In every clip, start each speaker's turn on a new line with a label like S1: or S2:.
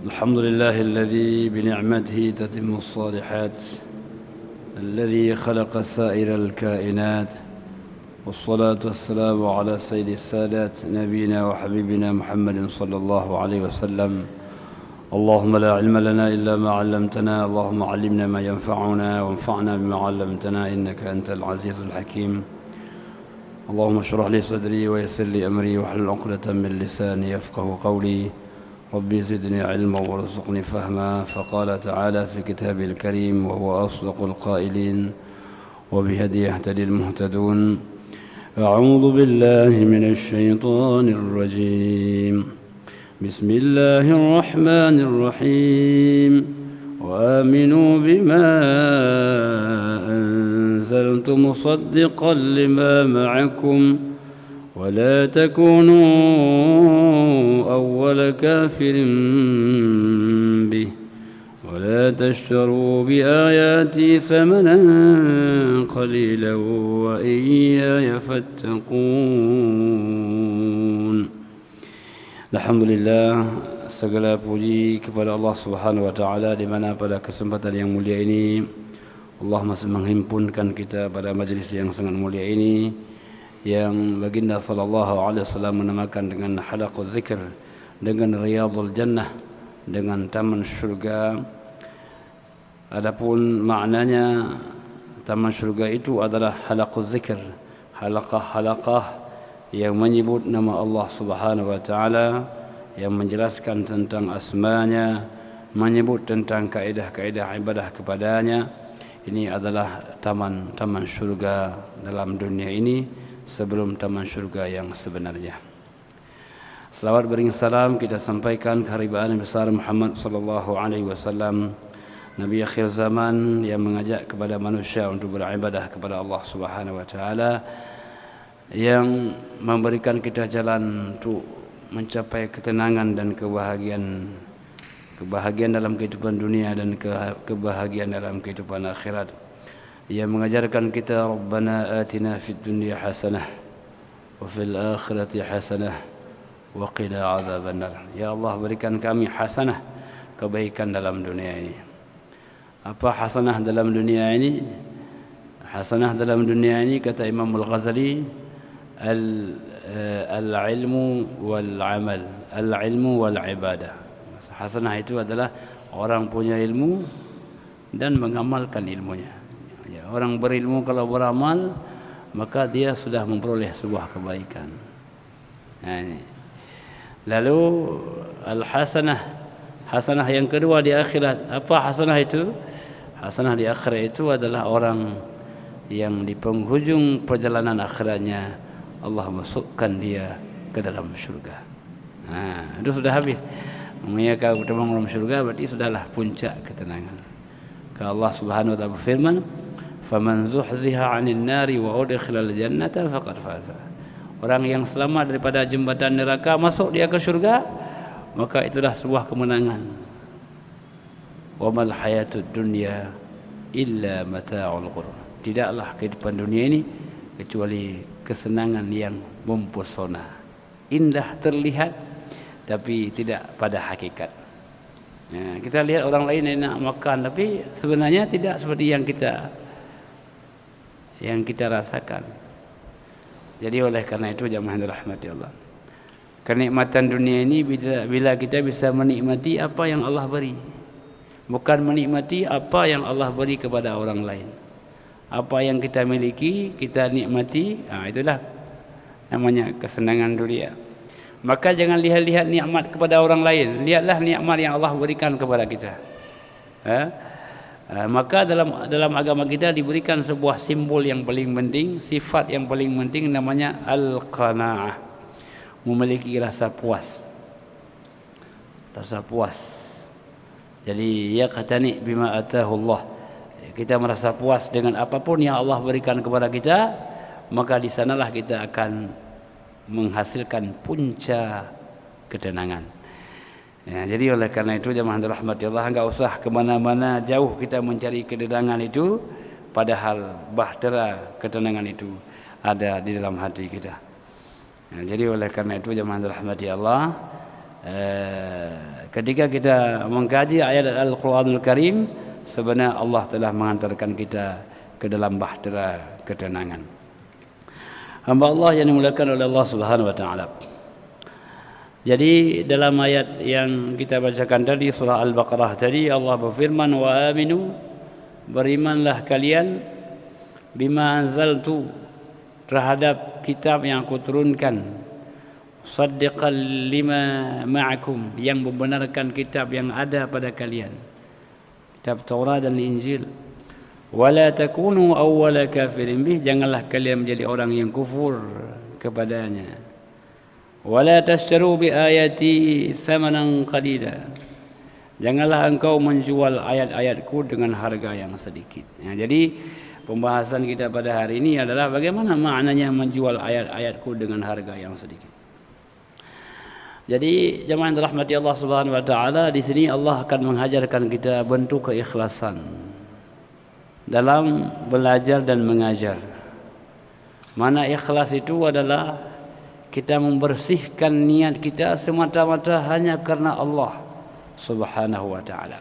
S1: الحمد لله الذي بنعمته تتم الصالحات، الذي خلق سائر الكائنات، والصلاة والسلام على سيد السادات نبينا وحبيبنا محمد صلى الله عليه وسلم. اللهم لا علم لنا إلا ما علمتنا، اللهم علمنا ما ينفعنا وانفعنا بما علمتنا إنك أنت العزيز الحكيم. اللهم اشرح لي صدري ويسر لي أمري واحلل عقدة من لساني يفقه قولي. ربي زدني علما وارزقني فهما. فقال تعالى في كتابه الكريم وهو أصدق القائلين: وبهدي يهتدي المهتدون. أعوذ بالله من الشيطان الرجيم. بسم الله الرحمن الرحيم. وآمنوا بما أنزلت مصدقا لما معكم ولا تكونوا أول كافر به ولا تشتروا بآياتي ثمنا قليلا وإياي فاتقون. Alhamdulillah, segala puji kepada Allah Subhanahu wa taala, di mana pada kesempatan yang mulia ini Allah masih menghimpunkan kita pada majlis yang sangat mulia ini, yang baginda sallallahu alaihi wasallam menamakan dengan halaqul zikr, dengan riyadul jannah, dengan taman syurga. Adapun maknanya taman syurga itu adalah halaqul zikr, halaqah-halaqah yang menyebut nama Allah Subhanahu wa taala, yang menjelaskan tentang asmanya, menyebut tentang kaedah-kaedah ibadah kepadanya. Ini adalah taman syurga dalam dunia ini sebelum taman syurga yang sebenarnya. Selawat bering salam kita sampaikan keharibaan besar Muhammad sallallahu alaihi wasallam, Nabi akhir zaman yang mengajak kepada manusia untuk beribadah kepada Allah Subhanahu wa taala, yang memberikan kita jalan untuk mencapai ketenangan dan kebahagiaan dalam kehidupan dunia dan kebahagiaan dalam kehidupan akhirat. Ia mengajarkan kita, Rabbana atina fid dunya hasanah wa fil akhirati hasanah wa qina adzabannar. Ya Allah, berikan kami hasanah, kebaikan dalam dunia ini. Apa hasanah dalam dunia ini? Hasanah dalam dunia ini, kata Imam Al-Ghazali, al-ilmu wal-amal, al-ilmu wal-ibadah. Hasanah itu adalah orang punya ilmu dan mengamalkan ilmunya. Ya, orang berilmu kalau beramal, maka dia sudah memperoleh sebuah kebaikan. Nah, ini. Lalu al-hasanah, hasanah yang kedua di akhirat. Apa hasanah itu? Hasanah di akhirat itu adalah orang yang di penghujung perjalanan akhiratnya Allah masukkan dia ke dalam syurga. Nah, itu sudah habis. Mereka bertemu dalam syurga berarti sudahlah puncak ketenangan. Kalau Allah Subhanahu wa taala berfirman, "Faman zuhziha 'anil nari wa udkhilal jannata faqad faza." Orang yang selamat daripada jembatan neraka, masuk dia ke syurga, maka itulah sebuah kemenangan. Wa mal hayatud dunya illa mata'ul ghurur. Tidaklah kehidupan dunia ini kecuali kesenangan yang mempesona. Indah terlihat tapi tidak pada hakikat. Ya, kita lihat orang lain enak makan, tapi sebenarnya tidak seperti yang kita rasakan. Jadi oleh karena itu jamaah dirahmati Allah, kenikmatan dunia ini bila kita bisa menikmati apa yang Allah beri, bukan menikmati apa yang Allah beri kepada orang lain. Apa yang kita miliki kita nikmati, itulah namanya kesenangan dunia. Maka jangan lihat-lihat nikmat kepada orang lain, lihatlah nikmat yang Allah berikan kepada kita. Maka dalam agama kita diberikan sebuah simbol yang paling penting, sifat yang paling penting, namanya al-qanaah, memiliki rasa puas. Rasa puas. Jadi ya qatani bima atahu Allah, kita merasa puas dengan apapun yang Allah berikan kepada kita, maka di sanalah kita akan menghasilkan punca ketenangan. Ya, jadi oleh karena itu jemaah dirahmati Allah, enggak usah kemana-mana jauh kita mencari ketenangan itu, padahal bahtera ketenangan itu ada di dalam hati kita. Ya, jadi oleh karena itu jemaah dirahmati Allah, Ketika kita mengkaji ayat Al-Quranul Karim, sebenarnya Allah telah mengantarkan kita ke dalam bahtera ketenangan. Hamba Allah yang dimuliakan oleh Allah Subhanahu wa taala. Jadi dalam ayat yang kita bacakan tadi, surah Al-Baqarah tadi, Allah berfirman, wa aminu, berimanlah kalian, bima anzaltu, terhadap kitab yang aku turunkan, saddiqan lima ma'akum, yang membenarkan kitab yang ada pada kalian, kitab Taurat dan Injil. Wala takunu awwala kafirin bih, janganlah kalian menjadi orang yang kufur kepadanya. Wala tashtaru bi ayati thamanan qalila, janganlah engkau menjual ayat-ayatku dengan harga yang sedikit. Jadi pembahasan kita pada hari ini adalah bagaimana maknanya menjual ayat-ayatku dengan harga yang sedikit. Jadi jemaah yang dirahmati Allah Subhanahu wa taala, di sini Allah akan mengajarkan kita bentuk keikhlasan dalam belajar dan mengajar. Mana ikhlas itu adalah kita membersihkan niat kita semata-mata hanya karena Allah Subhanahu wa taala,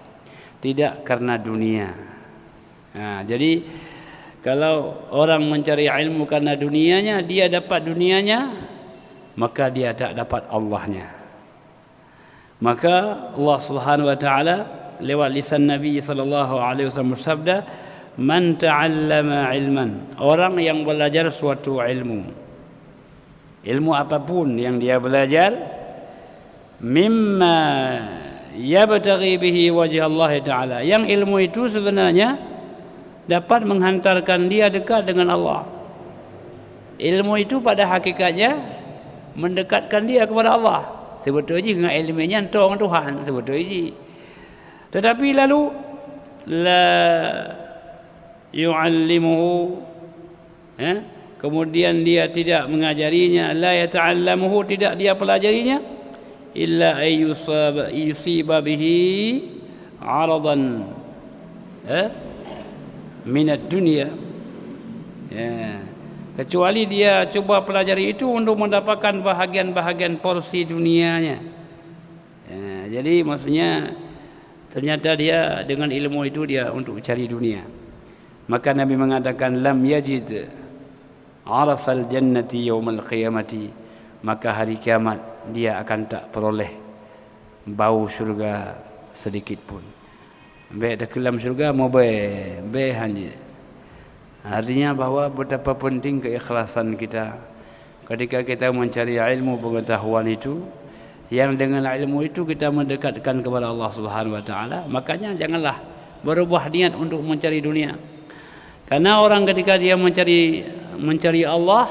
S1: tidak karena dunia. Jadi kalau orang mencari ilmu karena dunianya, dia dapat dunianya, maka dia tak dapat Allahnya. Maka Allah Subhanahu wa taala lewat lisan Nabi sallallahu alaihi wasallam bersabda, man ta'allama ilman, orang yang belajar suatu ilmu, ilmu apapun yang dia belajar, mimma yabtaghi bihi wajh Allah taala, yang ilmu itu sebenarnya dapat menghantarkan dia dekat dengan Allah. Ilmu itu pada hakikatnya mendekatkan dia kepada Allah. Sebetulnya dengan ilmunya untuk orang Tuhan sebetulnya. Tetapi lalu la yu'allimuhu, kemudian dia tidak mengajarinya, la yata'allamuhu, tidak dia pelajarinya, illa ayyusiba bihi 'aradan minat dunia, kecuali dia coba pelajari itu untuk mendapatkan bahagian-bahagian porsi dunianya. Jadi maksudnya ternyata dia dengan ilmu itu dia untuk cari dunia. Maka Nabi mengatakan, lam yajid arafal jannati yaumal qiyamati, maka hari kiamat dia akan tak peroleh bau syurga sedikit pun. Baik dalam syurga mau be hanya. Artinya bahawa betapa penting keikhlasan kita ketika kita mencari ilmu pengetahuan itu, yang dengan ilmu itu kita mendekatkan kepada Allah Subhanahu wa taala. Makanya janganlah berubah niat untuk mencari dunia. Karena orang ketika dia mencari Allah,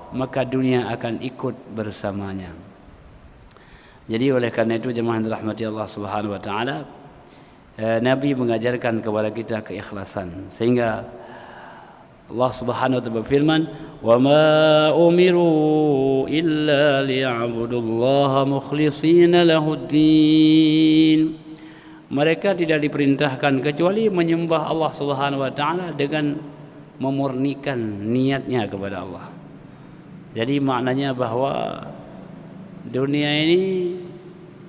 S1: maka dunia akan ikut bersamanya. Jadi oleh karena itu jemaah yang dirahmati Allah Subhanahu wa taala, Nabi mengajarkan kepada kita keikhlasan, sehingga Allah Subhanahu wa taala berfirman, "Wa ma umiru illa liya'budullaha mukhlishina lahuddin." Mereka tidak diperintahkan kecuali menyembah Allah Subhanahu wa taala dengan memurnikan niatnya kepada Allah. Jadi maknanya bahwa dunia ini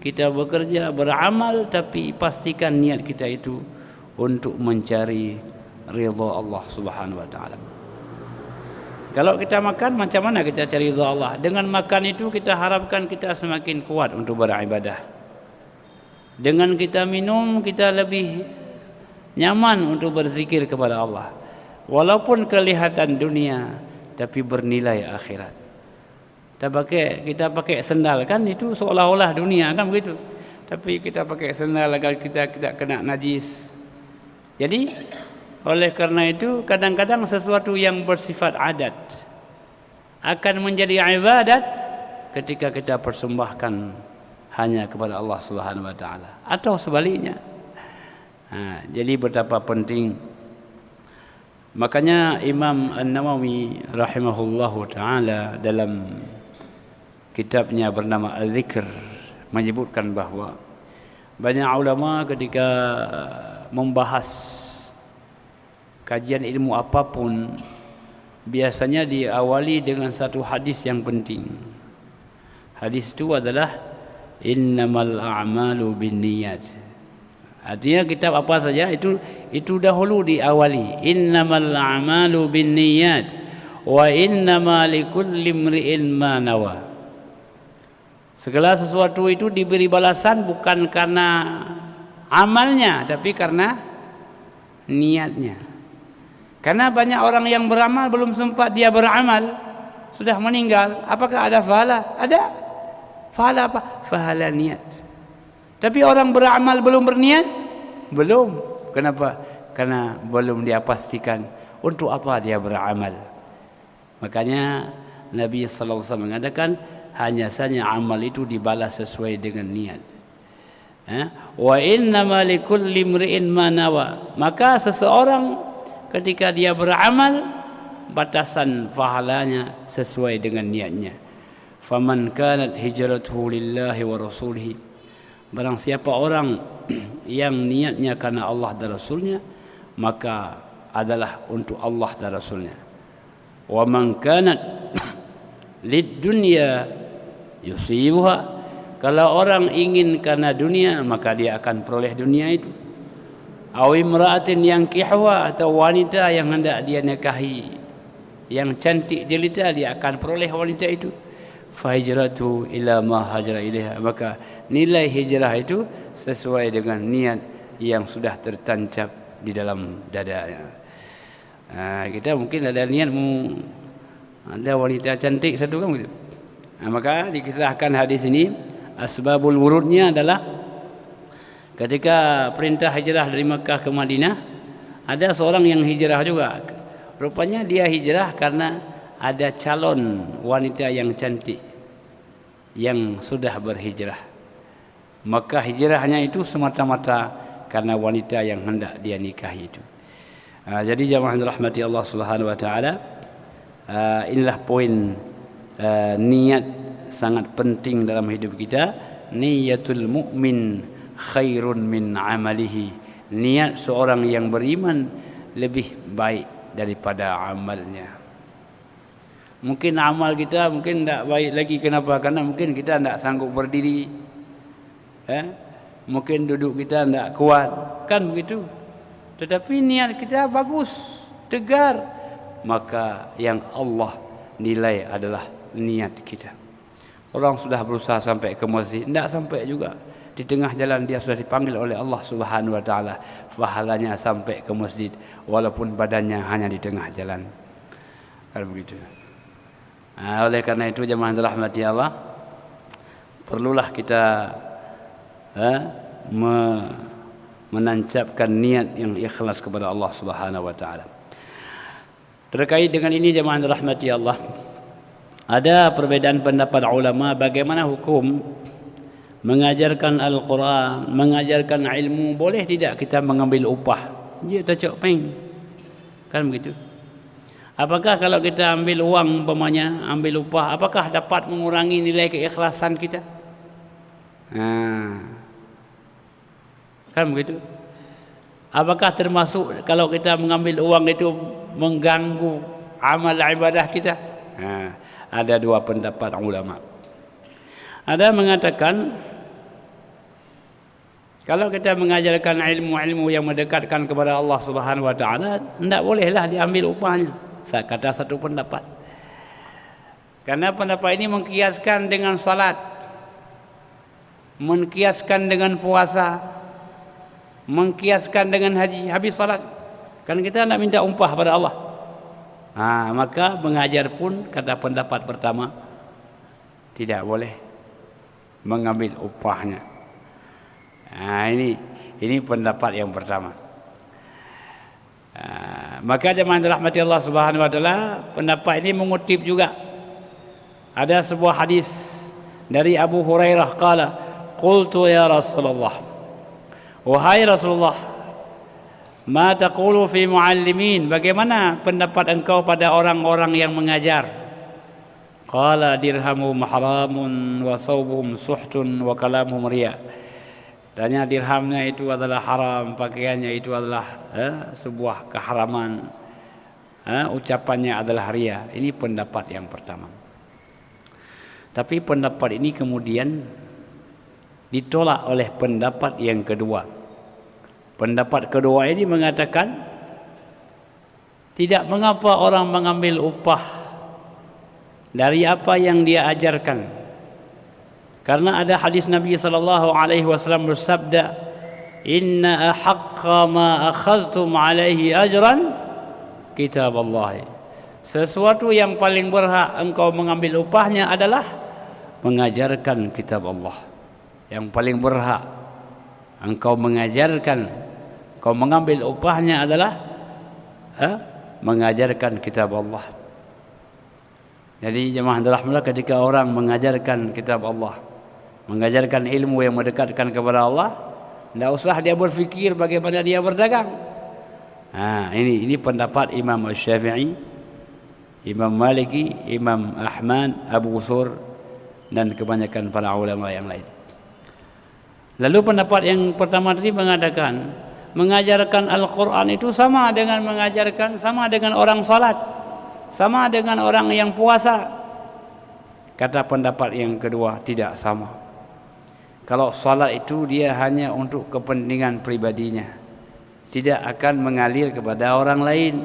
S1: kita bekerja, beramal, tapi pastikan niat kita itu untuk mencari ridha Allah Subhanahu wa taala. Kalau kita makan, macam mana kita cari ridha Allah? Dengan makan itu kita harapkan kita semakin kuat untuk beribadah. Dengan kita minum, kita lebih nyaman untuk berzikir kepada Allah. Walaupun kelihatan dunia, tapi bernilai akhirat. Kita pakai sendal kan, itu seolah-olah dunia kan begitu. Tapi kita pakai sendal agar kita tidak kena najis. Jadi oleh karena itu kadang-kadang sesuatu yang bersifat adat akan menjadi ibadat ketika kita persembahkan hanya kepada Allah Subhanahu wa taala, atau sebaliknya. Jadi betapa penting. Makanya Imam An-Nawawi rahimahullahu taala dalam kitabnya bernama Al-Dzikr menyebutkan bahawa banyak ulama ketika membahas kajian ilmu apapun biasanya diawali dengan satu hadis yang penting. Hadis itu adalah innamal a'malu binniyat. Artinya kitab apa saja itu dahulu diawali innamal a'malu binniyat wa innama likulli imri'in ma nawa. Segala sesuatu itu diberi balasan bukan karena amalnya tapi karena niatnya. Karena banyak orang yang beramal belum sempat dia beramal sudah meninggal, apakah ada pahala? Ada. Pahala apa? Pahala niat. Tapi orang beramal belum berniat? Belum. Kenapa? Karena belum dia pastikan untuk apa dia beramal. Makanya Nabi sallallahu alaihi wasallam mengatakan hanya saja amal itu dibalas sesuai dengan niat. Wa innama likulli imri'in ma nawa. Maka seseorang ketika dia beramal batasan pahalanya sesuai dengan niatnya. Faman kanat hijratuhu lillahi wa rasulihi. Barang siapa orang yang niatnya karena Allah dan Rasulnya, maka adalah untuk Allah dan Rasulnya. Wa man kanat lid dunya yusibuha. Kalau orang ingin karena dunia, maka dia akan peroleh dunia itu. Aw imra'atin yankihuha, atau wanita yang hendak dia nikahi, yang cantik jelita, dia akan peroleh wanita itu. Fa hijratu ila ma hajara ilaiha. Maka nilai hijrah itu sesuai dengan niat yang sudah tertancap di dalam dadanya. Kita mungkin ada niat ada wanita cantik satu kan gitu. Maka dikisahkan hadis ini asbabul wurudnya adalah ketika perintah hijrah dari Makkah ke Madinah, ada seorang yang hijrah juga. Rupanya dia hijrah karena ada calon wanita yang cantik yang sudah berhijrah. Maka hijrahnya itu semata-mata karena wanita yang hendak dia nikahi itu. Jadi jamaah rahmati Allah Subhanahu wa taala, inilah poin niat sangat penting dalam hidup kita. Niyatul mu'min khairun min amalihi. Niat seorang yang beriman lebih baik daripada amalnya. Mungkin amal kita mungkin tidak baik lagi. Kenapa? Karena mungkin kita tidak sanggup berdiri, mungkin duduk kita tidak kuat, kan begitu. Tetapi niat kita bagus, tegar, maka yang Allah nilai adalah niat kita. Orang sudah berusaha sampai ke masjid, tidak sampai juga. Di tengah jalan dia sudah dipanggil oleh Allah Subhanahu wa taala, pahalanya sampai ke masjid walaupun badannya hanya di tengah jalan. Kan begitu. Oleh karena itu jemaah rahmati Allah, perlulah kita menancapkan niat yang ikhlas kepada Allah Subhanahu wa taala. Terkait dengan ini jemaah rahmati Allah, ada perbedaan pendapat ulama bagaimana hukum mengajarkan Al-Quran, mengajarkan ilmu. Boleh tidak kita mengambil upah? Dia tak peng, kan begitu. Apakah kalau kita ambil uang umpamanya, ambil upah, apakah dapat mengurangi nilai keikhlasan kita? Kan begitu. Apakah termasuk kalau kita mengambil uang itu mengganggu amal ibadah kita? Ada dua pendapat ulama. Ada mengatakan kalau kita mengajarkan ilmu-ilmu yang mendekatkan kepada Allah Subhanahu wa taala, tidak bolehlah diambil upahnya. Saya kata satu pendapat. Karena pendapat ini mengkiaskan dengan salat, mengkiaskan dengan puasa, mengkiaskan dengan haji. Habis salat kan kita tidak minta upah pada Allah. Maka mengajar pun kata pendapat pertama tidak boleh mengambil upahnya. Ini pendapat yang pertama. Maka jemaah rahmati Allah Subhanahu wa taala, pendapat ini mengutip juga ada sebuah hadis dari Abu Hurairah qala qultu ya Rasulullah, wahai Rasulullah, ma taqulu fi muallimin, bagaimana pendapat engkau pada orang-orang yang mengajar? Qala dirhamuhum haramun wa thawbuhum suhtun wa kalamuhum riya. Tanya dirhamnya itu adalah haram, pakaiannya itu adalah sebuah keharaman, ucapannya adalah riya. Ini pendapat yang pertama. Tapi pendapat ini kemudian ditolak oleh pendapat yang kedua. Pendapat kedua ini mengatakan tidak mengapa orang mengambil upah dari apa yang dia ajarkan, karena ada hadis Nabi sallallahu alaihi wasallam bersabda, inna ahaqqa ma akhadhtum alaihi ajran kitab Allah. Sesuatu yang paling berhak engkau mengambil upahnya adalah mengajarkan kitab Allah. Yang paling berhak engkau mengajarkan, engkau mengambil upahnya adalah mengajarkan kitab Allah. Jadi jemaah rahmatullah, ketika orang mengajarkan kitab Allah, mengajarkan ilmu yang mendekatkan kepada Allah, tidak usah dia berfikir bagaimana dia berdagang. Ini pendapat Imam Syafi'i, Imam Maliki, Imam Ahmad, Abu Thur, dan kebanyakan para ulama yang lain. Lalu pendapat yang pertama tadi mengatakan mengajarkan Al-Quran itu sama dengan orang salat, sama dengan orang yang puasa. Kata pendapat yang kedua, tidak sama. Kalau salat itu dia hanya untuk kepentingan pribadinya, tidak akan mengalir kepada orang lain.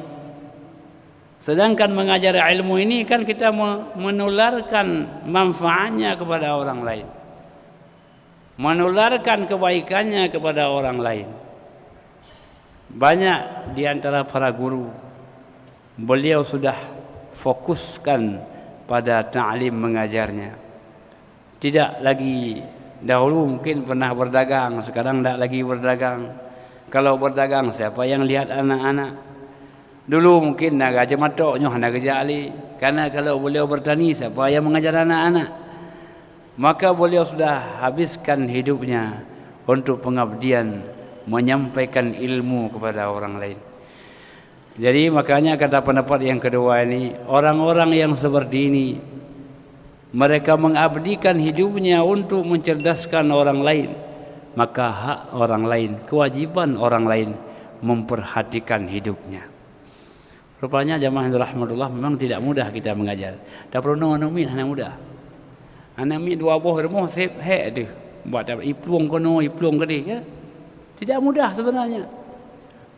S1: Sedangkan mengajar ilmu ini kan kita menularkan manfaatnya kepada orang lain, menularkan kebaikannya kepada orang lain. Banyak di antara para guru, beliau sudah fokuskan pada ta'lim mengajarnya. Tidak lagi, dahulu mungkin pernah berdagang, sekarang tidak lagi berdagang. Kalau berdagang, siapa yang lihat anak-anak? Dulu mungkin nak gajah matoknya, nak gajah ali. Karena kalau beliau bertani, siapa yang mengajar anak-anak? Maka beliau sudah habiskan hidupnya untuk pengabdian, menyampaikan ilmu kepada orang lain. Jadi makanya kata pendapat yang kedua ini, orang-orang yang seperti ini, mereka mengabdikan hidupnya untuk mencerdaskan orang lain, maka hak orang lain, kewajiban orang lain memperhatikan hidupnya. Rupanya jamaah rahmatullah, memang tidak mudah kita mengajar. Tak perlu anak mudah. Anak mi dua buah rumah sep tu. Buat apa ipluang kono, ipluang gede ya. Tidak mudah sebenarnya.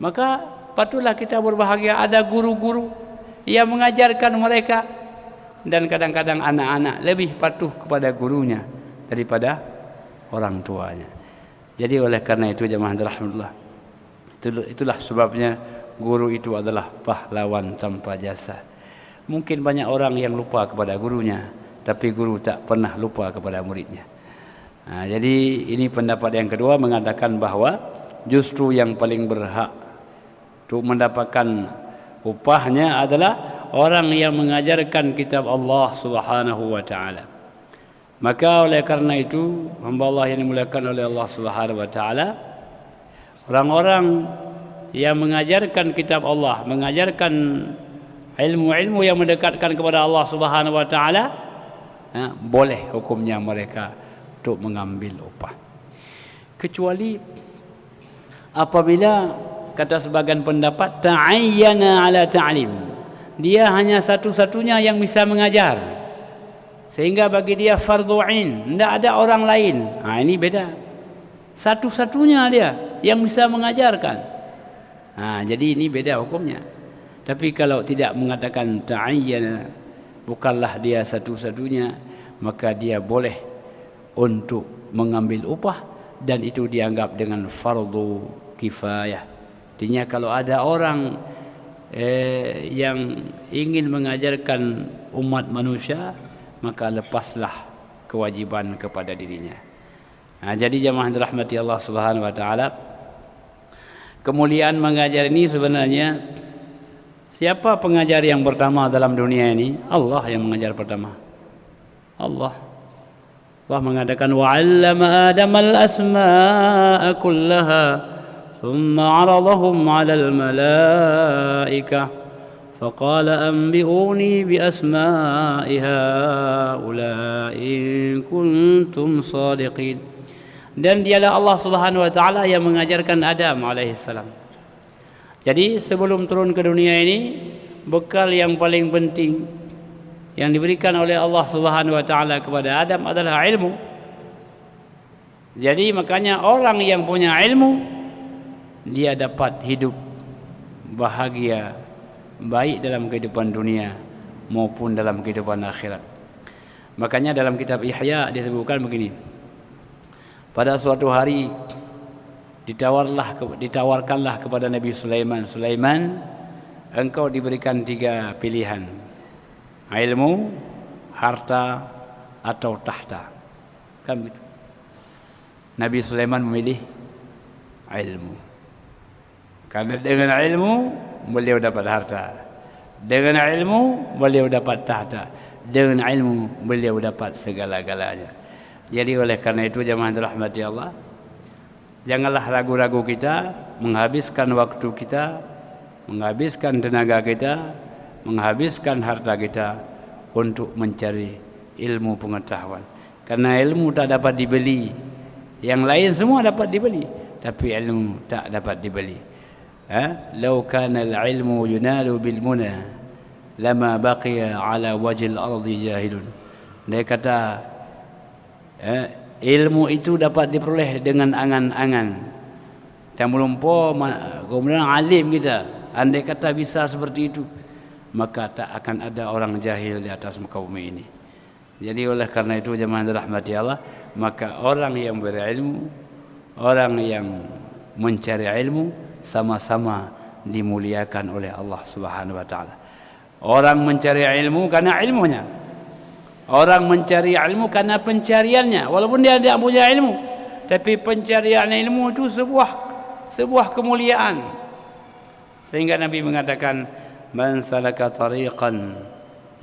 S1: Maka patutlah kita berbahagia ada guru-guru yang mengajarkan mereka, dan kadang-kadang anak-anak lebih patuh kepada gurunya daripada orang tuanya. Jadi oleh karena itu jamaah rahmatullah, itulah sebabnya guru itu adalah pahlawan tanpa jasa. Mungkin banyak orang yang lupa kepada gurunya, tapi guru tak pernah lupa kepada muridnya. Jadi ini pendapat yang kedua mengatakan bahwa justru yang paling berhak untuk mendapatkan upahnya adalah orang yang mengajarkan kitab Allah Subhanahu wa taala. Maka oleh karena itu, hamba Allah yang dimuliakan oleh Allah Subhanahu wa taala, orang-orang yang mengajarkan kitab Allah, mengajarkan ilmu-ilmu yang mendekatkan kepada Allah Subhanahu wa taala, boleh hukumnya mereka untuk mengambil upah. Kecuali apabila kata sebagian pendapat ta'ayyana ala ta'lim, dia hanya satu-satunya yang bisa mengajar, sehingga bagi dia fardhu ain, tidak ada orang lain. Ini beda. Satu-satunya dia yang bisa mengajarkan. Jadi ini beda hukumnya. Tapi kalau tidak mengatakan ta'ayyana, bukanlah dia satu-satunya, maka dia boleh untuk mengambil upah, dan itu dianggap dengan fardu kifayah. Artinya kalau ada orang yang ingin mengajarkan umat manusia, maka lepaslah kewajiban kepada dirinya. Jadi jamaah dirahmati Allah Subhanahu wa taala, kemuliaan mengajar ini sebenarnya, siapa pengajar yang pertama dalam dunia ini? Allah yang mengajar pertama. Allah mengatakan wa 'allama Adam al-asma'a kullaha thumma 'aradahum 'ala al-malaikah faqala anbi'uni bi asma'i haula'i in kuntum shadiqin. Dan dialah Allah Subhanahu wa taala yang mengajarkan Adam alaihissalam. Jadi sebelum turun ke dunia ini, bekal yang paling penting yang diberikan oleh Allah Subhanahu wa taala kepada Adam adalah ilmu. Jadi makanya orang yang punya ilmu, dia dapat hidup bahagia, baik dalam kehidupan dunia maupun dalam kehidupan akhirat. Makanya dalam kitab Ihya disebutkan begini. Pada suatu hari ditawarkanlah kepada Nabi Sulaiman, Sulaiman, engkau diberikan 3 pilihan. Ilmu, harta, atau tahta. Kan begitu. Nabi Sulaiman memilih ilmu. Karena dengan ilmu beliau dapat harta. Dengan ilmu beliau dapat tahta. Dengan ilmu beliau dapat segala-galanya. Jadi oleh karena itu jemaah dirahmati Allah, janganlah ragu-ragu kita menghabiskan waktu kita, menghabiskan tenaga kita, menghabiskan harta kita untuk mencari ilmu pengetahuan. Karena ilmu tak dapat dibeli. Yang lain semua dapat dibeli, tapi ilmu tak dapat dibeli. Lau kana al-ilmu yunalu bil muna lama baqiya ala wajhil ardi jahilun. Dia kata ilmu itu dapat diperoleh dengan angan-angan. Dan melumpuh kemudian alim kita. Andai kata bisa seperti itu, maka tak akan ada orang jahil di atas muka bumi ini. Jadi oleh karena itu jemaah dirahmati Allah, maka orang yang berilmu, orang yang mencari ilmu sama-sama dimuliakan oleh Allah Subhanahu wa taala. Orang mencari ilmu karena ilmunya. Orang mencari ilmu karena pencariannya, walaupun dia tidak punya ilmu, tapi pencarian ilmu itu sebuah kemuliaan. Sehingga Nabi mengatakan, "Man salaka tariqan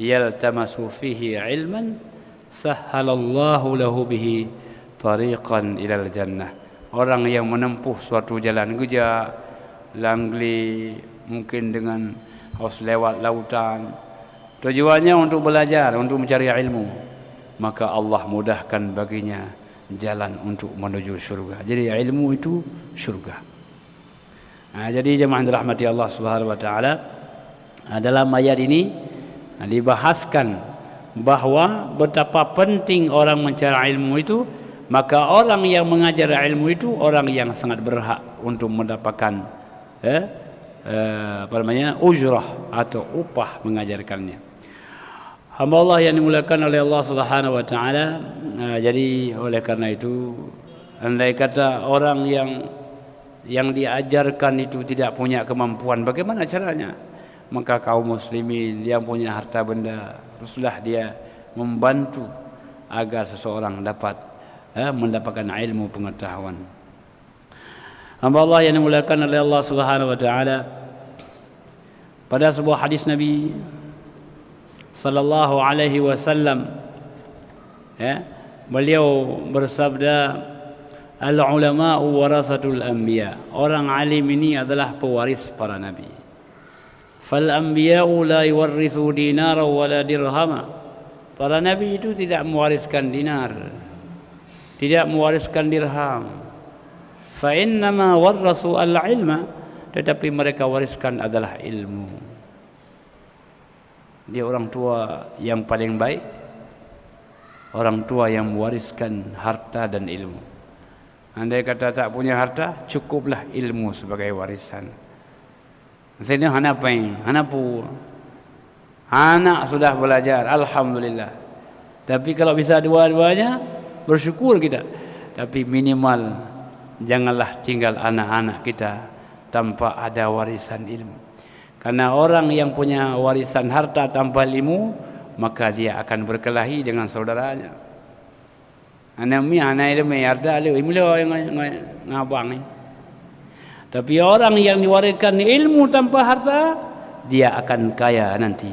S1: yaltamasu fihi ilman sahhalallahu lahu bihi tariqan ilal jannah." Orang yang menempuh suatu jalan gejak, langgli, mungkin dengan harus lewat lautan, tujuannya untuk belajar, untuk mencari ilmu, maka Allah mudahkan baginya jalan untuk menuju surga. Jadi ilmu itu surga. Jadi jemaah dirahmati Allah Subhanahu wa taala, dalam ayat ini dibahaskan bahawa betapa penting orang mencari ilmu itu. Maka orang yang mengajar ilmu itu orang yang sangat berhak untuk mendapatkan ujrah atau upah mengajarkannya. Hamba Allah yang dimuliakan oleh Allah Subhanahu wa taala, jadi oleh karena itu andai kata orang yang diajarkan itu tidak punya kemampuan, bagaimana caranya? Maka kaum muslimin yang punya harta benda, teruslah dia membantu agar seseorang dapat mendapatkan ilmu pengetahuan. Hamba Allah yang dimuliakan oleh Allah Subhanahu wa taala, pada sebuah hadis Nabi sallallahu alaihi wasallam, beliau bersabda, al-ulama'u warasatul anbiya. Orang alim ini adalah pewaris para nabi. Fal anbiya'u la yuwarrithu dinara wala dirhama. Para nabi itu tidak mewariskan dinar, tidak mewariskan dirham. Fa innama warasu al-ilma, tetapi mereka wariskan adalah ilmu. Dia orang tua yang paling baik, orang tua yang mewariskan harta dan ilmu. Andai kata tak punya harta, cukuplah ilmu sebagai warisan. Sini hanapu anak sudah belajar, alhamdulillah. Tapi kalau bisa dua-duanya, bersyukur kita. Tapi minimal janganlah tinggal anak-anak kita tanpa ada warisan ilmu. Karena orang yang punya warisan harta tanpa ilmu, maka dia akan berkelahi dengan saudaranya. Anak ilmu harta ilmu yang ngabang ni. Tapi orang yang diwariskan ilmu tanpa harta, dia akan kaya nanti.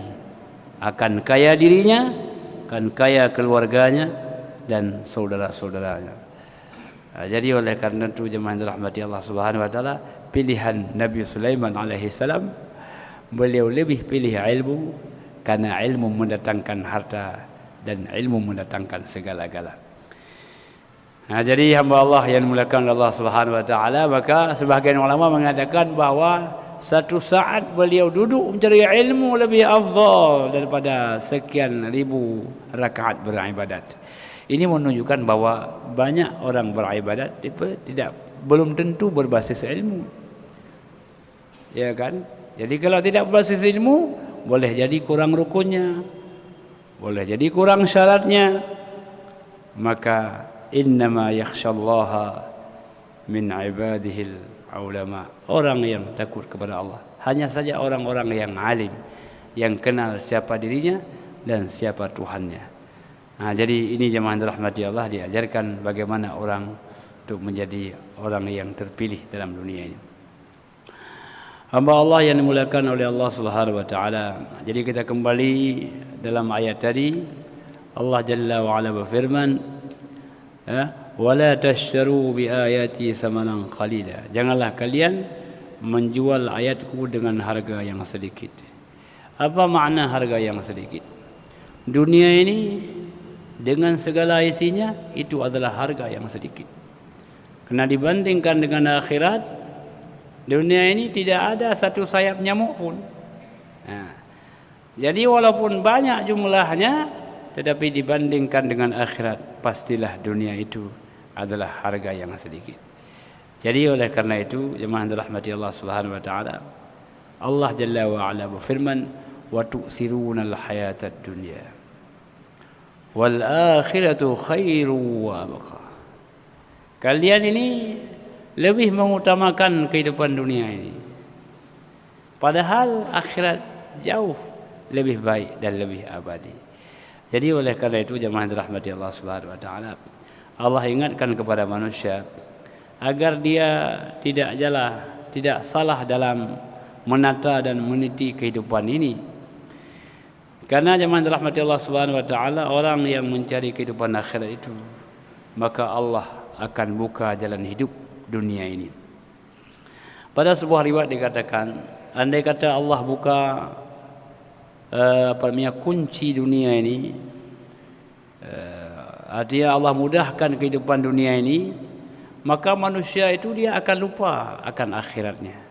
S1: Akan kaya dirinya, akan kaya keluarganya dan saudara-saudaranya. Jadi oleh karena itu jemaah dirahmati Allah Subhanahu wa taala, pilihan Nabi Sulaiman alaihi salam, beliau lebih pilih ilmu karena ilmu mendatangkan harta dan ilmu mendatangkan segala-gala. Jadi hamba Allah yang dimuliakan Allah Subhanahu wa taala, maka sebahagian ulama mengatakan bahawa satu saat beliau duduk mencari ilmu lebih afdal daripada sekian ribu rakaat beribadat. Ini menunjukkan bahwa banyak orang beribadat belum tentu berbasis ilmu. Ya kan? Jadi kalau tidak berbasis ilmu, boleh jadi kurang rukunnya, boleh jadi kurang syaratnya. Maka innama yakhshallaha min ibadihil ulama. Orang yang takut kepada Allah hanya saja orang-orang yang alim, yang kenal siapa dirinya dan siapa Tuhannya. Nah, jadi ini jemaah dirahmati Allah, diajarkan bagaimana orang untuk menjadi orang yang terpilih dalam dunia ini. Hamba Allah yang dimuliakan oleh Allah Subhanahu wa taala. Jadi kita kembali dalam ayat tadi, Allah Jalla wa Ala berfirman, wala tashtaru bi ayati samanan qalila. Janganlah kalian menjual ayatku dengan harga yang sedikit. Apa makna harga yang sedikit? Dunia ini dengan segala isinya itu adalah harga yang sedikit. Karena dibandingkan dengan akhirat, dunia ini tidak ada satu sayap nyamuk pun. Nah, jadi walaupun banyak jumlahnya, tetapi dibandingkan dengan akhirat, pastilah dunia itu adalah harga yang sedikit. Jadi oleh karena itu, jemaah dirahmati Allah Subhanahu wa taala, Allah Jalla wa Ala berfirman, wa tu'siruna al-hayatad dunya wal akhiratu khairu wa abqa. Kalian ini lebih mengutamakan kehidupan dunia ini, padahal akhirat jauh lebih baik dan lebih abadi. Jadi oleh karena itu, jemaah dirahmati Allah Subhanahu wa taala, Allah ingatkan kepada manusia agar dia tidak salah dalam menata dan meniti kehidupan ini. Karena jemaah dirahmati Allah Subhanahu wa taala, orang yang mencari kehidupan akhirat itu, maka Allah akan buka jalan hidup dunia ini. Pada sebuah riwayat dikatakan, andai kata Allah buka kunci dunia ini, artinya Allah mudahkan kehidupan dunia ini, maka manusia itu dia akan lupa akan akhiratnya.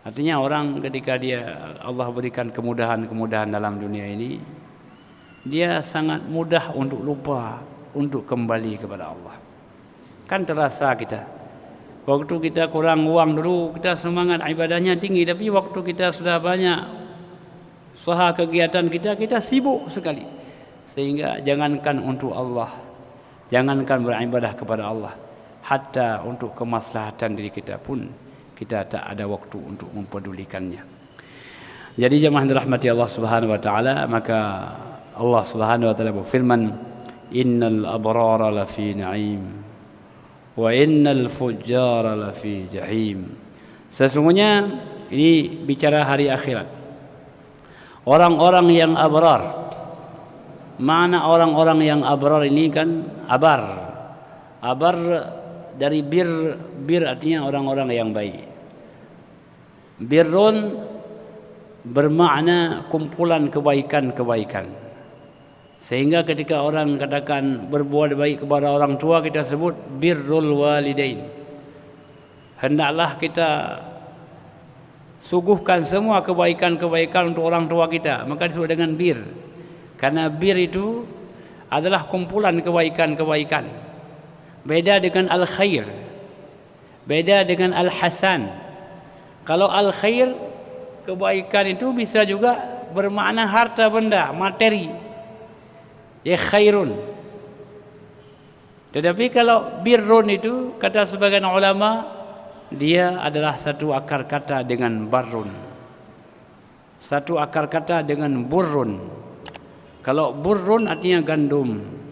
S1: Artinya orang ketika Allah berikan kemudahan-kemudahan dalam dunia ini, dia sangat mudah untuk lupa, untuk kembali kepada Allah. Kan terasa kita, waktu kita kurang uang dulu, kita semangat ibadahnya tinggi, tapi waktu kita sudah banyak usaha kegiatan kita sibuk sekali. Sehingga jangankan untuk Allah, jangankan beribadah kepada Allah, hatta untuk kemaslahatan diri kita pun kita tak ada waktu untuk mempedulikannya. Jadi jemaah dirahmati Allah Subhanahu wa taala, maka Allah Subhanahu wa taala berfirman, innal abrara lafi na'im wa innal fujjara lafi jahim. Sesungguhnya ini bicara hari akhirat. Orang-orang yang abrar, mana orang-orang yang abrar ini kan abar dari bir artinya orang-orang yang baik. Birrun bermakna kumpulan kebaikan-kebaikan. Sehingga ketika orang katakan berbuat baik kepada orang tua, kita sebut birrul walidain. Hendaklah kita suguhkan semua kebaikan-kebaikan untuk orang tua kita, maka disebut dengan bir. Karena bir itu adalah kumpulan kebaikan-kebaikan. Beda dengan al-khair, beda dengan al-hasan. Kalau al-khair, kebaikan itu bisa juga bermakna harta benda, materi, ya khairun. Tetapi kalau birrun itu, kata sebagian ulama, dia adalah satu akar kata dengan barrun, satu akar kata dengan burrun. Kalau burrun artinya gandum.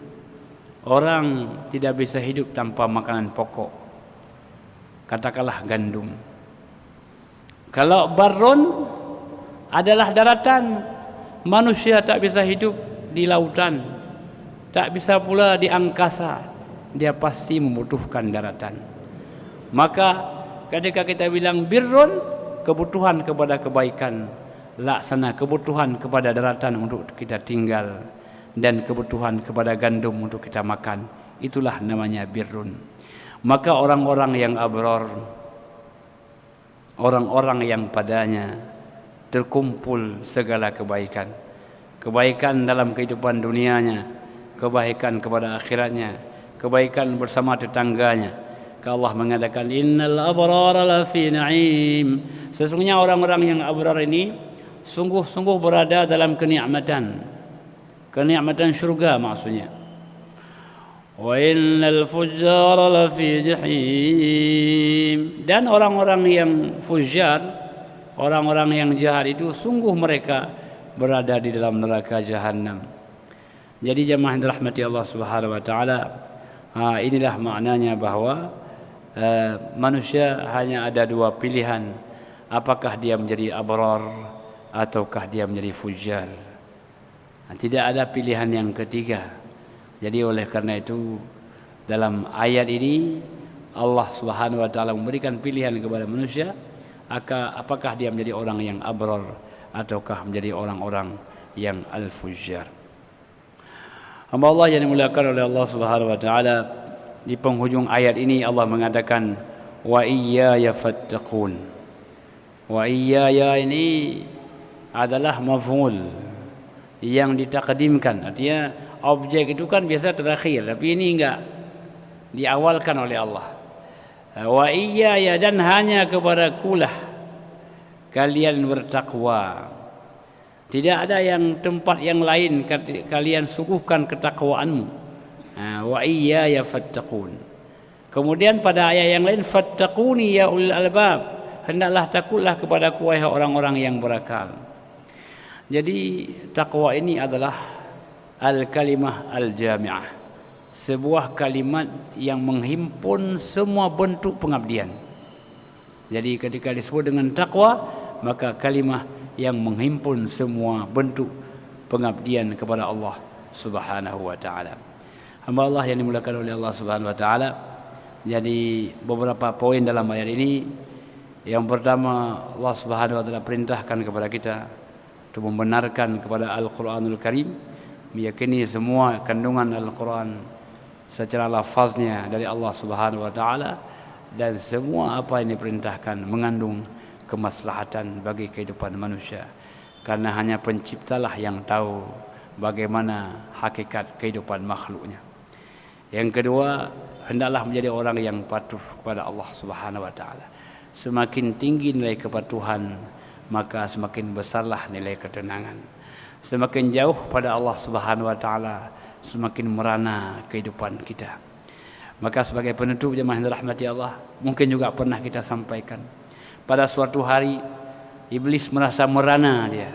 S1: Orang tidak bisa hidup tanpa makanan pokok, katakanlah gandum. Kalau barrun adalah daratan, manusia tak bisa hidup di lautan, tak bisa pula di angkasa, dia pasti membutuhkan daratan. Maka ketika kita bilang birrun, kebutuhan kepada kebaikan, laksana kebutuhan kepada daratan untuk kita tinggal, dan kebutuhan kepada gandum untuk kita makan, itulah namanya birrun. Maka orang-orang yang abrar, orang-orang yang padanya terkumpul segala kebaikan, kebaikan dalam kehidupan dunianya, kebaikan kepada akhiratnya, kebaikan bersama tetangganya. Allah mengatakan innal abrara lafi na'im. Sesungguhnya orang-orang yang abrar ini sungguh-sungguh berada dalam kenikmatan. Kenikmatan syurga maksudnya. Wa innal fujjara lafi jahim. Dan orang-orang yang fujjar, orang-orang yang jahat itu sungguh mereka berada di dalam neraka jahanam. Jadi jemaah yang dirahmati Allah Subhanahu wa taala, inilah maknanya bahwa manusia hanya ada dua pilihan, apakah dia menjadi abrar ataukah dia menjadi fujjar. Tidak ada pilihan yang ketiga. Jadi oleh karena itu dalam ayat ini Allah Subhanahu wa taala memberikan pilihan kepada manusia, apakah dia menjadi orang yang abrar ataukah menjadi orang-orang yang al-fujjar. Hamba Allah yang dimuliakan oleh Allah Subhanahu wa taala, di penghujung ayat ini Allah mengatakan wa iyaya fattaqun. Wa iyaya ini adalah maf'ul yang ditakdimkan. Artinya objek itu kan biasa terakhir, tapi ini enggak, diawalkan oleh Allah. Wa iyaya, dan hanya kepadakulah kalian bertakwa. Tidak ada yang tempat yang lain kalian suguhkan ketakwaanmu. Wa iyaya fattaqun. Kemudian pada ayat yang lain fattaquni ya ulil albab. Hendaklah takutlah kepadaku wahai orang-orang yang berakal. Jadi takwa ini adalah al-kalimah al-jami'ah, sebuah kalimat yang menghimpun semua bentuk pengabdian. Jadi ketika disebut dengan takwa, maka kalimah yang menghimpun semua bentuk pengabdian kepada Allah Subhanahu wa taala. Hamba Allah yang dimuliakan oleh Allah Subhanahu wa taala. Jadi beberapa poin dalam ayat ini. Yang pertama, Allah Subhanahu wa taala perintahkan kepada kita untuk membenarkan kepada Al-Qur'anul Karim, meyakini semua kandungan Al-Quran secara lafaznya dari Allah Subhanahu wa taala, dan semua apa yang diperintahkan mengandung kemaslahatan bagi kehidupan manusia, karena hanya penciptalah yang tahu bagaimana hakikat kehidupan makhluknya. Yang kedua, hendaklah menjadi orang yang patuh kepada Allah Subhanahu wa taala. Semakin tinggi nilai kepatuhan, maka semakin besarlah nilai ketenangan. Semakin jauh pada Allah Subhanahu wa taala, semakin merana kehidupan kita. Maka sebagai penutup jemaah yang dirahmati Allah, mungkin juga pernah kita sampaikan, pada suatu hari iblis merasa merana dia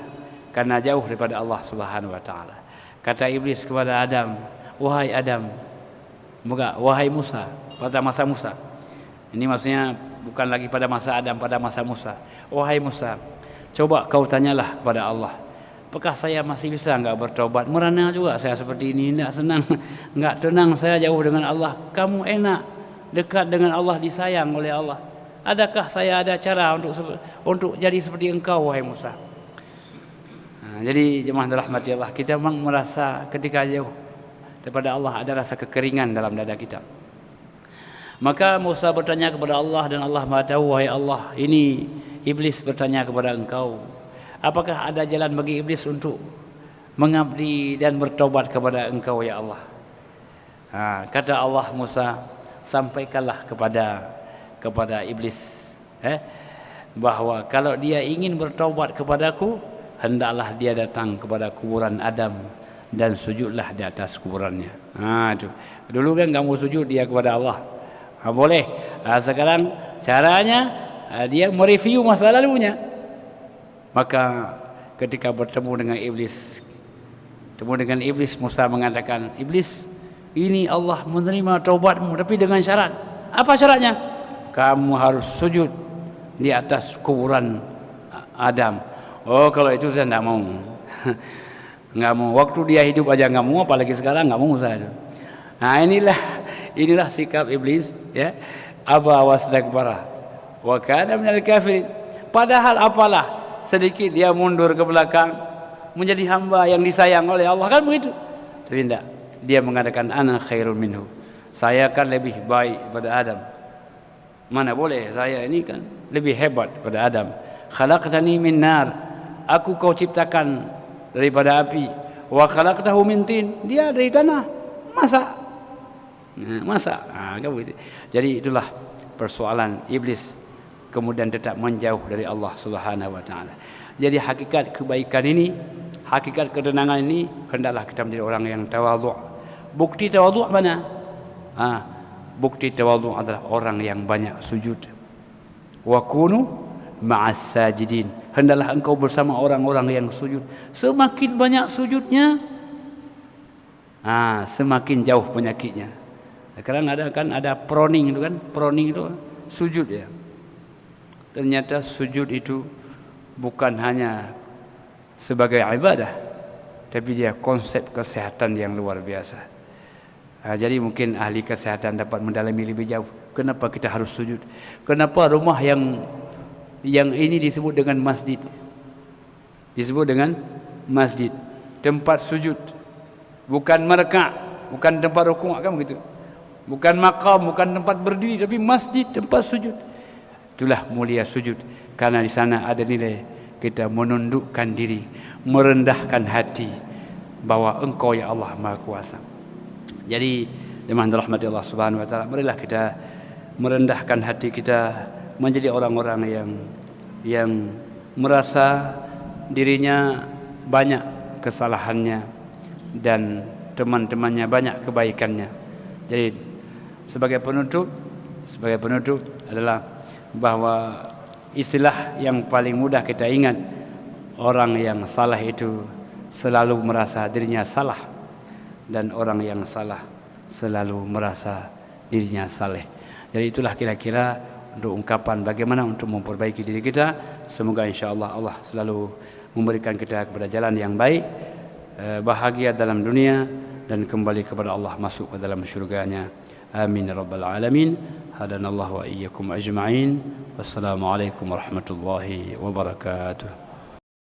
S1: karena jauh daripada Allah Subhanahu wa taala. Kata iblis kepada Adam, "Wahai Adam, wahai Musa," pada masa Musa. Ini maksudnya bukan lagi pada masa Adam, pada masa Musa. "Wahai Musa, coba kau tanyalah pada Allah, apakah saya masih bisa enggak bertobat? Merana juga saya seperti ini, enggak senang, enggak tenang saya jauh dengan Allah. Kamu enak dekat dengan Allah, disayang oleh Allah. Adakah saya ada cara untuk jadi seperti engkau wahai Musa?" Jadi jemaah dirahmati Allah, kita memang merasa ketika jauh daripada Allah ada rasa kekeringan dalam dada kita. Maka Musa bertanya kepada Allah, dan Allah Maha tahu, "Wahai Allah, ini iblis bertanya kepada engkau, apakah ada jalan bagi iblis untuk mengabdi dan bertobat kepada engkau ya Allah?" Kata Allah, "Musa, sampaikanlah kepada iblis bahwa kalau dia ingin bertobat kepadaku, hendaklah dia datang kepada kuburan Adam dan sujudlah di atas kuburannya." Itu dulu kan kamu sujud dia kepada Allah, boleh. Sekarang caranya dia mereview masa lalunya. Maka ketika bertemu dengan iblis, Musa mengatakan, "Iblis, ini Allah menerima taubatmu, tapi dengan syarat." "Apa syaratnya?" "Kamu harus sujud di atas kuburan Adam." "Oh, kalau itu saya tidak mau." Nggak mau. Waktu dia hidup aja nggak mau, apalagi sekarang nggak mau saya. Inilah sikap iblis, ya. Aba wastakbara wa kana minal kafirin. Padahal apalah, sedikit dia mundur ke belakang menjadi hamba yang disayang oleh Allah, kan begitu. Tapi tidak, dia mengatakan ana khairun minhu. Saya kan lebih baik pada Adam. Mana boleh, saya ini kan lebih hebat pada Adam. Khalaqtani min nar. Aku kau ciptakan daripada api. Wa khalaqtahu min tin. Dia dari tanah. Masak. Jadi itulah persoalan iblis kemudian tetap menjauh dari Allah Subhanahu wa taala. Jadi hakikat kebaikan ini, hakikat ketenangan ini, hendaklah kita menjadi orang yang tawadhu'. Bukti tawadhu' mana? Bukti tawadhu' adalah orang yang banyak sujud. Wa kunu ma'as sajidin. Hendaklah engkau bersama orang-orang yang sujud. Semakin banyak sujudnya, semakin jauh penyakitnya. Sekarang ada proning itu kan, proning itu sujud ya. Ternyata sujud itu bukan hanya sebagai ibadah, tapi dia konsep kesehatan yang luar biasa. Jadi mungkin ahli kesehatan dapat mendalami lebih jauh. Kenapa kita harus sujud? Kenapa rumah yang ini disebut dengan masjid? Disebut dengan masjid, tempat sujud, bukan marka', bukan tempat rukuk kan begitu. Bukan makam, bukan tempat berdiri, tapi masjid, tempat sujud. Itulah mulia sujud, karena di sana ada nilai kita menundukkan diri, merendahkan hati bahwa Engkau ya Allah Maha Kuasa. Jadi jemaah rahmati Allah Subhanahu wa taala, marilah kita merendahkan hati kita menjadi orang-orang yang merasa dirinya banyak kesalahannya dan teman-temannya banyak kebaikannya. Jadi sebagai penutup adalah bahwa istilah yang paling mudah kita ingat, orang yang salah itu selalu merasa dirinya salah, dan orang yang salah selalu merasa dirinya saleh. Jadi itulah kira-kira untuk ungkapan bagaimana untuk memperbaiki diri kita. Semoga insya-Allah Allah selalu memberikan kita kepada jalan yang baik, bahagia dalam dunia dan kembali kepada Allah, masuk ke dalam syurganya. Amin ya rabbal alamin. Hadanallahu wa iyyakum ajma'in. Wassalamualaikum warahmatullahi wabarakatuh.